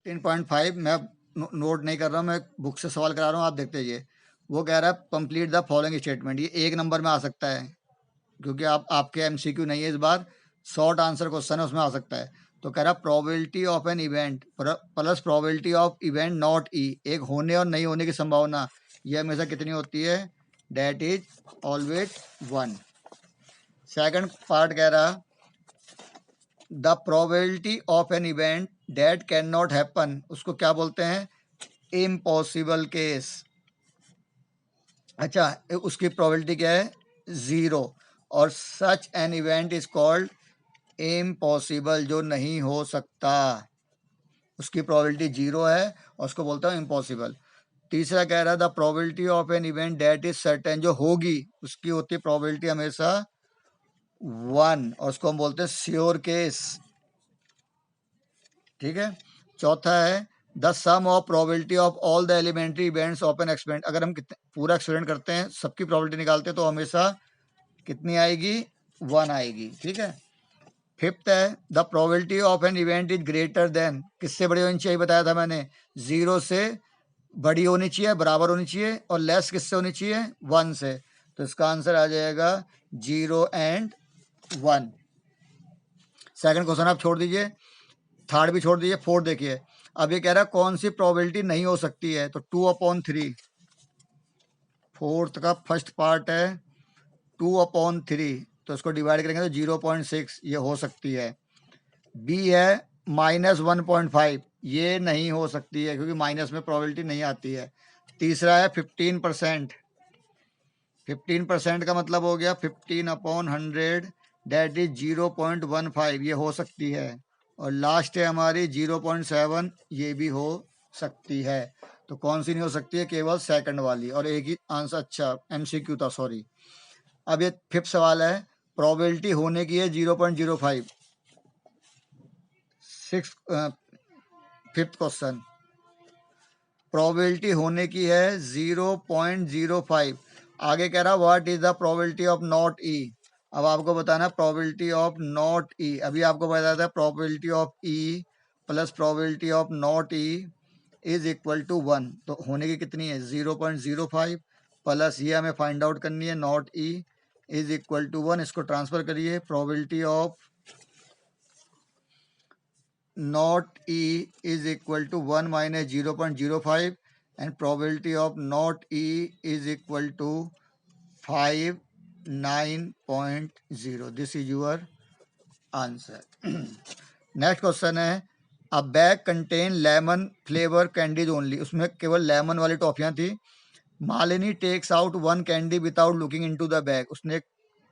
15.5 मैं नोट नहीं कर रहा हूँ, मैं बुक से सवाल करा रहा हूँ, आप देखते जाइए। वो कह रहा है कंप्लीट द फॉलोइंग स्टेटमेंट, ये एक नंबर में आ सकता है क्योंकि आपके एमसीक्यू नहीं है इस बार, शॉर्ट आंसर क्वेश्चन है, उसमें आ सकता है। तो कह रहा probability of an event plus probability of event not E, एक होने और नहीं होने की संभावना ये हमेशा कितनी होती है, that is always 1। Second part कह रहा the probability of an event that can not happen, उसको क्या बोलते हैं, इम्पॉसिबल केस। अच्छा, उसकी प्रोबेबिलिटी क्या है, 0, और such an event is called impossible, जो नहीं हो सकता, उसकी प्रोबेबिलिटी 0 है और उसको बोलता हूँ इम्पॉसिबल। तीसरा कह रहा है the probability of an event that is certain, जो होगी उसकी होती है प्रोबेबिलिटी हमेशा 1 और उसको हम बोलते हैं श्योर केस। ठीक है। चौथा है the sum of probability of all the elementary events of an experiment, अगर हम पूरा एक्सपेरिमेंट करते हैं सबकी प्रोबेबिलिटी निकालते हैं तो हमेशा कितनी आएगी, 1 आएगी। ठीक है। फिफ्थ है the probability of an event is greater than, किससे बड़ी होनी चाहिए बताया था मैंने, 0 से बड़ी होनी चाहिए, बराबर होनी चाहिए, और लेस किससे होनी चाहिए, 1 से। तो इसका आंसर आ जाएगा 0 एंड 1। सेकंड क्वेश्चन आप छोड़ दीजिए, थर्ड भी छोड़ दीजिए, फोर्थ देखिए। अब ये कह रहा है कौन सी प्रोबेबिलिटी नहीं हो सकती है, तो 2/3। फोर्थ का फर्स्ट पार्ट है 2/3, तो इसको डिवाइड करेंगे तो 0.6, ये हो सकती है। बी है -1.5, ये नहीं हो सकती है क्योंकि माइनस में प्रोबेबिलिटी नहीं आती है। तीसरा है 15%, 15% का मतलब हो गया 15/100, डेट इज 0.15, ये हो सकती है। और लास्ट है हमारी 0.7, ये भी हो सकती है। तो कौन सी नहीं हो सकती है, केवल सेकंड वाली, और एक ही आंसर। अच्छा, एमसीक्यू था, सॉरी। अब ये फिफ्थ सवाल है, प्रोबेबिलिटी होने की है 0.05। फिफ्थ क्वेश्चन, प्रोबेबिलिटी होने की है 0.05। आगे कह रहा what is the probability of not E. अब आपको बताना प्रोबेबिलिटी ऑफ नॉट ई, अभी आपको बताया था probability of E plus probability of not E is equal to 1। तो होने की कितनी है, 0.05 प्लस ये हमें फाइंड आउट करनी है not E is equal to 1। इसको ट्रांसफर करिए, probability of not E is equal to 1 minus 0.05 and probability of not E is equal to 59.0. This is your answer. Next question है a bag contain lemon flavour candies only, उसमें केवल lemon वाली टॉफियां थी। Malini takes out 1 candy without looking into the bag, उसने एक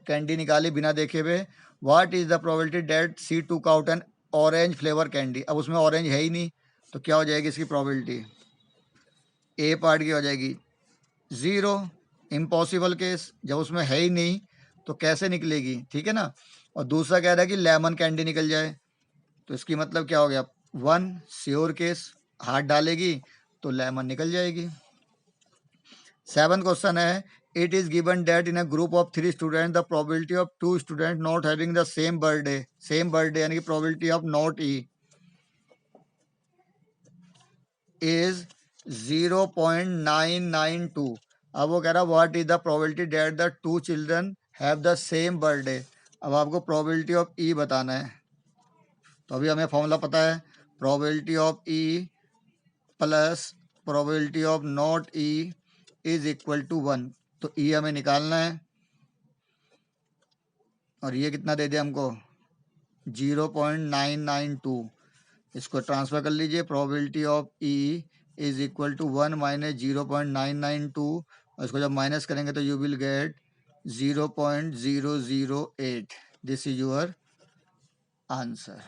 candy निकाली बिना देखे हुए। What is the probability that she took out an orange flavour candy, अब उसमें ऑरेंज है ही नहीं, तो क्या हो जाएगी इसकी प्रोबेबिलिटी, ए पार्ट की हो जाएगी 0, इम्पॉसिबल केस, जब उसमें है ही नहीं तो कैसे निकलेगी, ठीक है ना। और दूसरा कह रहा है कि लेमन कैंडी निकल जाए, तो इसकी मतलब क्या हो गया, 1, श्योर केस, हाथ डालेगी तो लेमन निकल जाएगी। सेवन क्वेश्चन है it is given that in a group of 3 student the probability of 2 student not having the same birthday यानी कि probability of not E is 0.992। अब वो कह रहा है what is the probability that the 2 children have the same birthday. अब आपको probability of ई बताना है, तो अभी हमें फॉर्मूला पता है, probability of E plus probability of not E is equal to 1। तो ई हमें निकालना है, और ये कितना दे दिया हमको, 0.992। इसको ट्रांसफर कर लीजिए, probability of E is equal to 1 minus 0.992, और इसको जब माइनस करेंगे तो you will get 0.008। This is your answer.